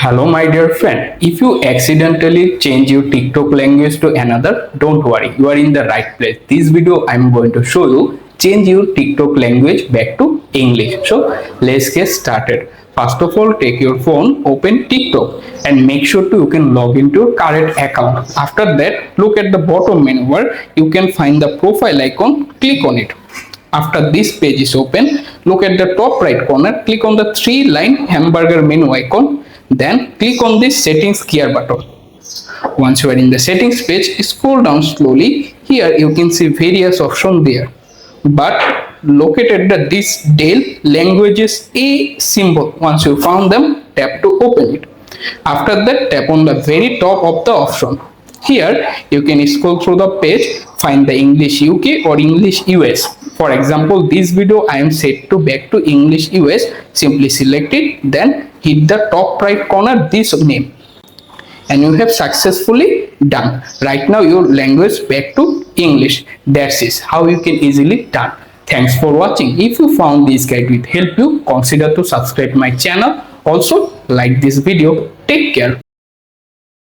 Hello, my dear friend. If you accidentally change your TikTok language to another, don't worry, you are in the right place. This video I am going to show you change your TikTok language back to English. So let's get started. First of all, take your phone, open TikTok and make sure you can log into your current account. After that, look at the bottom menu where you can find the profile icon, click on it. After this page is open, look at the top right corner, click on the three-line hamburger menu icon, then click on this settings gear button. Once you are in the settings page, scroll down slowly. Here you can see various options there. But located at this Dell languages A symbol. Once you found them, tap to open it. After that, tap on the very top of the option. Here you can scroll through the page, find the English UK or English US. For example, this video I am set to back to English US. Simply select it, then hit the top right corner this name. And you have successfully done. Right now your language back to English. That's it, how you can easily done. Thanks for watching. If you found this guide will help you, consider to subscribe my channel. Also like this video. Take care.